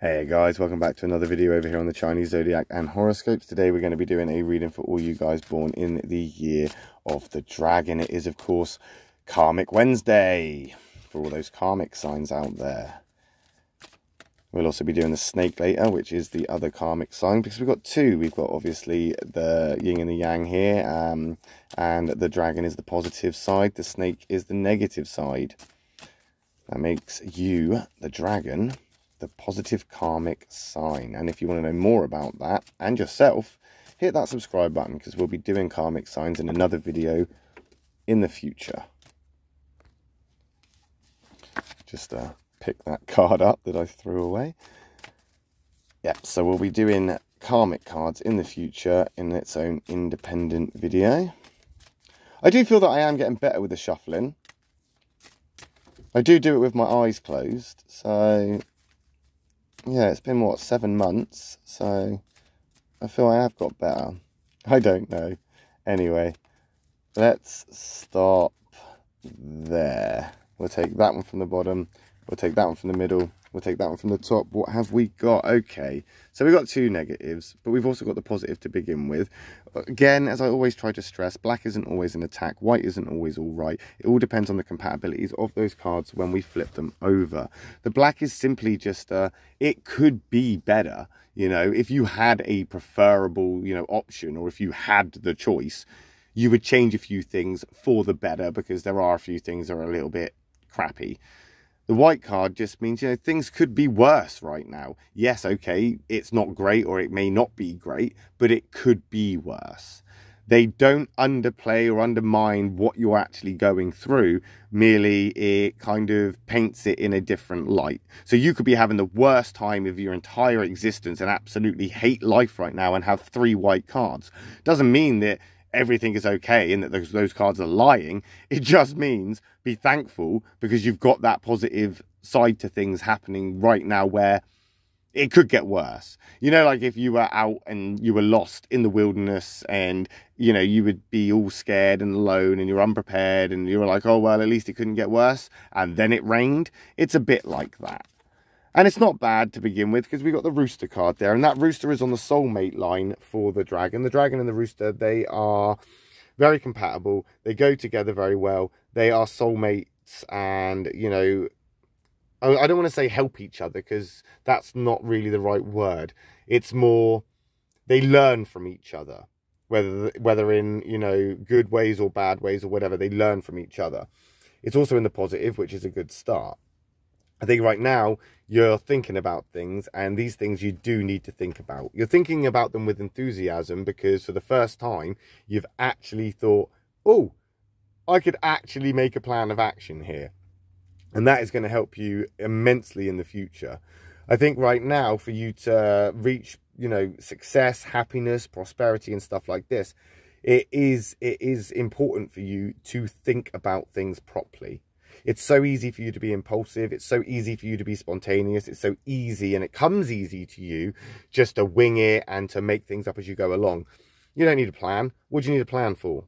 Hey guys, welcome back to another video over here on the Chinese Zodiac and horoscopes. Today we're going to be doing a reading for all you guys born in the year of the dragon. It is of course Karmic Wednesday for all those karmic signs out there. We'll also be doing the snake later, which is the other karmic sign, because we've got two. We've got obviously the yin and the yang here, and the dragon is the positive side, the snake is the negative side. That makes you, the dragon, the positive karmic sign. And if you want to know more about that and yourself, hit that subscribe button, because we'll be doing karmic signs in another video in the future. Just pick that card up that I threw away. Yep, so we'll be doing karmic cards in the future in its own independent video. I do feel that I am getting better with the shuffling. I do it with my eyes closed, so yeah, it's been, what, 7 months, so I feel I have got better. I don't know. Anyway, let's stop there. We'll take that one from the bottom. We'll take that one from the middle. We'll take that one from the top. What have we got? Okay, so we've got two negatives, but we've also got the positive to begin with. Again, as I always try to stress, black isn't always an attack. White isn't always all right. It all depends on the compatibilities of those cards when we flip them over. The black is simply just, it could be better. You know, if you had a preferable, option, or if you had the choice, you would change a few things for the better, because there are a few things that are a little bit crappy. The white card just means, things could be worse right now. Yes, okay, it's not great, or it may not be great, but it could be worse. They don't underplay or undermine what you're actually going through. Merely it kind of paints it in a different light. So you could be having the worst time of your entire existence and absolutely hate life right now and have 3 white cards. Doesn't mean that everything is okay and that those cards are lying. It just means be thankful, because you've got that positive side to things happening right now where it could get worse. Like if you were out and you were lost in the wilderness and, you would be all scared and alone and you're unprepared and you were like, oh, well, at least it couldn't get worse. And then it rained. It's a bit like that. And it's not bad to begin with, because we got the rooster card there. And that rooster is on the soulmate line for the dragon. The dragon and the rooster, they are very compatible. They go together very well. They are soulmates, and, I don't want to say help each other, because that's not really the right word. It's more, they learn from each other. Whether in, good ways or bad ways or whatever, they learn from each other. It's also in the positive, which is a good start. I think right now you're thinking about things, and these things you do need to think about. You're thinking about them with enthusiasm, because for the first time you've actually thought, oh, I could actually make a plan of action here. And that is going to help you immensely in the future. I think right now, for you to reach, success, happiness, prosperity and stuff like this, it is important for you to think about things properly. It's so easy for you to be impulsive. It's so easy for you to be spontaneous. It's so easy, and it comes easy to you just to wing it and to make things up as you go along. You don't need a plan. What do you need a plan for?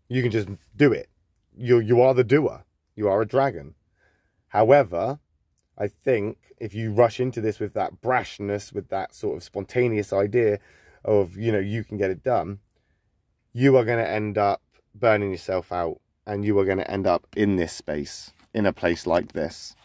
You can just do it. You are the doer. You are a dragon. However, I think if you rush into this with that brashness, with that sort of spontaneous idea of, you can get it done, you are going to end up burning yourself out. And you are going to end up in this space, in a place like this.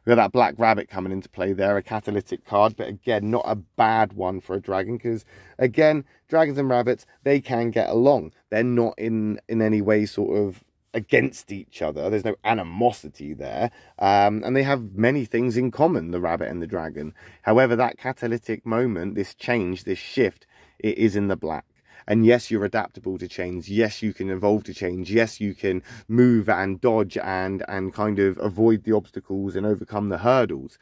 We've got that black rabbit coming into play there, a catalytic card, but again, not a bad one for a dragon, because again, dragons and rabbits, they can get along. They're not in any way sort of against each other. There's no animosity there, and they have many things in common, the rabbit and the dragon. However, that catalytic moment, this change, this shift, it is in the black. And yes, you're adaptable to change. Yes, you can evolve to change. Yes, you can move and dodge and kind of avoid the obstacles and overcome the hurdles.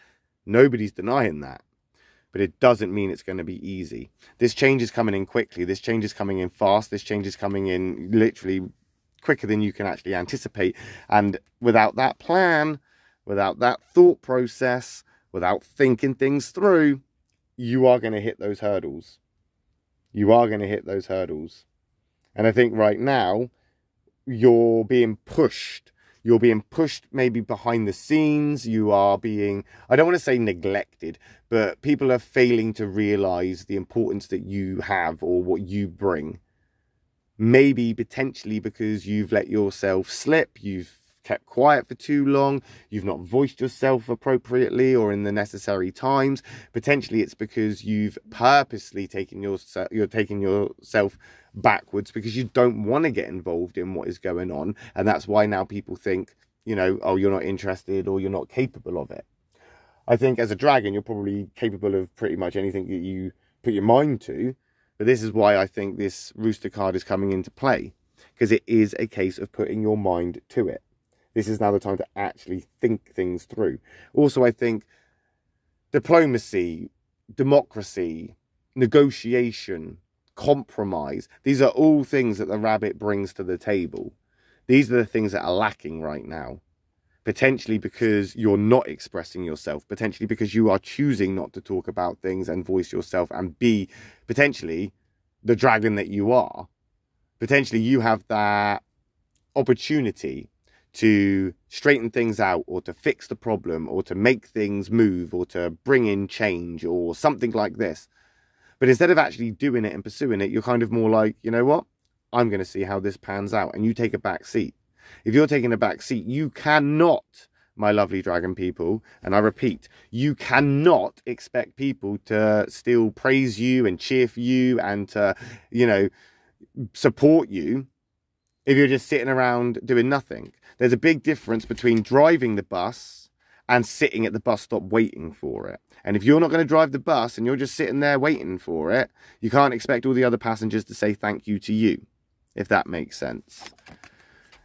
Nobody's denying that. But it doesn't mean it's going to be easy. This change is coming in quickly. This change is coming in fast. This change is coming in literally quicker than you can actually anticipate. And without that plan, without that thought process, without thinking things through, you are going to hit those hurdles. You are going to hit those hurdles. And I think right now, you're being pushed You're being pushed maybe behind the scenes. You are being, I don't want to say neglected, but people are failing to realize the importance that you have or what you bring. Maybe potentially because you've let yourself slip, you've kept quiet for too long, you've not voiced yourself appropriately or in the necessary times. Potentially it's because you've purposely taken yourself backwards because you don't want to get involved in what is going on, and that's why now people think, you know, oh, you're not interested or you're not capable of it. I think as a dragon you're probably capable of pretty much anything that you put your mind to, but this is why I think this rooster card is coming into play, because it is a case of putting your mind to it. This is now the time to actually think things through. Also, I think diplomacy, democracy, negotiation, compromise, these are all things that the rabbit brings to the table. These are the things that are lacking right now. Potentially because you're not expressing yourself. Potentially because you are choosing not to talk about things and voice yourself and be potentially the dragon that you are. Potentially you have that opportunity to straighten things out or to fix the problem or to make things move or to bring in change or something like this. But instead of actually doing it and pursuing it, you're kind of more like, you know what? I'm going to see how this pans out. And you take a back seat. If you're taking a back seat, you cannot, my lovely dragon people, and I repeat, you cannot expect people to still praise you and cheer for you and to, you know, support you if you're just sitting around doing nothing. There's a big difference between driving the bus and sitting at the bus stop waiting for it. And if you're not going to drive the bus and you're just sitting there waiting for it, you can't expect all the other passengers to say thank you to you, if that makes sense.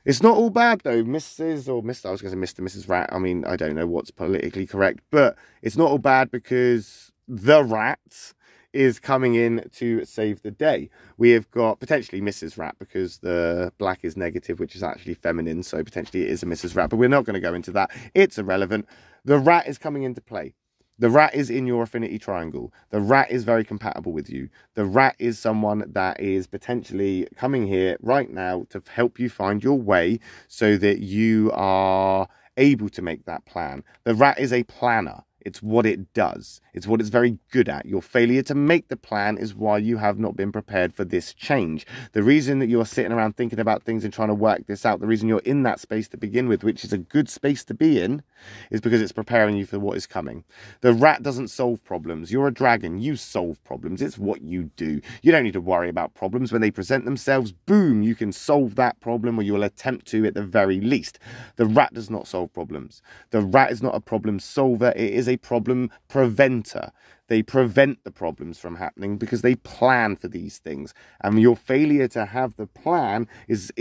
It's not all bad though, Mrs. or Mr. I was going to say Mr. Mrs. Rat. I mean, I don't know what's politically correct, but it's not all bad because the rat is coming in to save the day. We have got potentially Mrs. Rat because the black is negative, which is actually feminine, so potentially it is a Mrs. Rat, but we're not going to go into that. It's irrelevant. The rat is coming into play. The rat is in your affinity triangle. The rat is very compatible with you. The rat is someone that is potentially coming here right now to help you find your way so that you are able to make that plan. The rat is a planner. It's what it does. It's what it's very good at. Your failure to make the plan is why you have not been prepared for this change. The reason that you're sitting around thinking about things and trying to work this out, the reason you're in that space to begin with, which is a good space to be in, is because it's preparing you for what is coming. The rat doesn't solve problems. You're a dragon. You solve problems. It's what you do. You don't need to worry about problems. When they present themselves, boom, you can solve that problem, or you will attempt to at the very least. The rat does not solve problems. The rat is not a problem solver. It is a problem preventer. They prevent the problems from happening because they plan for these things. And your failure to have the plan is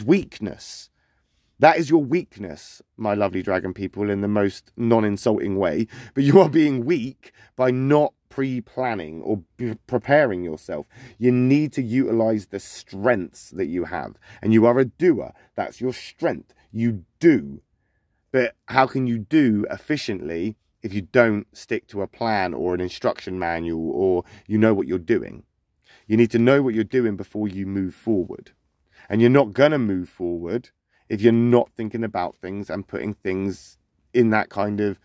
weakness. That is your weakness, my lovely dragon people, in the most non-insulting way. But you are being weak by not pre-planning or preparing yourself. You need to utilize the strengths that you have. And you are a doer. That's your strength. You do. But how can you do efficiently if you don't stick to a plan or an instruction manual, or you know what you're doing? You need to know what you're doing before you move forward. And you're not going to move forward if you're not thinking about things and putting things in that kind of,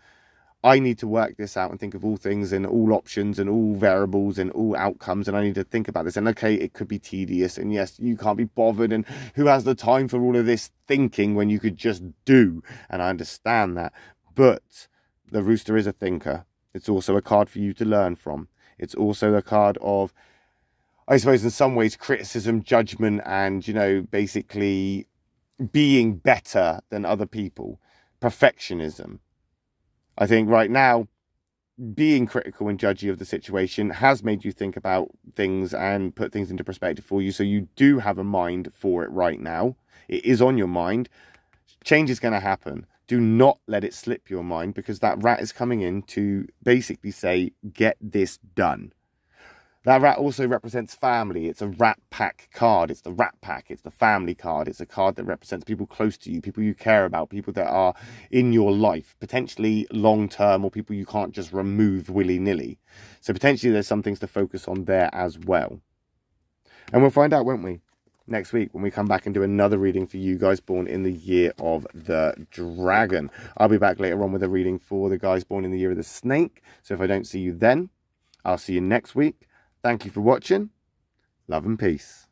I need to work this out and think of all things and all options and all variables and all outcomes, and I need to think about this. And okay, it could be tedious, and yes, you can't be bothered, and who has the time for all of this thinking when you could just do? And I understand that, but the rooster is a thinker. It's also a card for you to learn from. It's also a card of, I suppose in some ways, criticism, judgment, and, you know, basically being better than other people. Perfectionism. I think right now, being critical and judgy of the situation has made you think about things and put things into perspective for you. So you do have a mind for it right now. It is on your mind. Change is going to happen. Do not let it slip your mind, because that rat is coming in to basically say, get this done. That rat also represents family. It's a rat pack card. It's the rat pack. It's the family card. It's a card that represents people close to you, people you care about, people that are in your life, potentially long-term, or people you can't just remove willy-nilly. So potentially there's some things to focus on there as well. And we'll find out, won't we? next week when we come back and do another reading for you guys born in the year of the dragon. I'll be back later on with a reading for the guys born in the year of the snake. So if I don't see you then, I'll see you next week. Thank you for watching. Love and peace.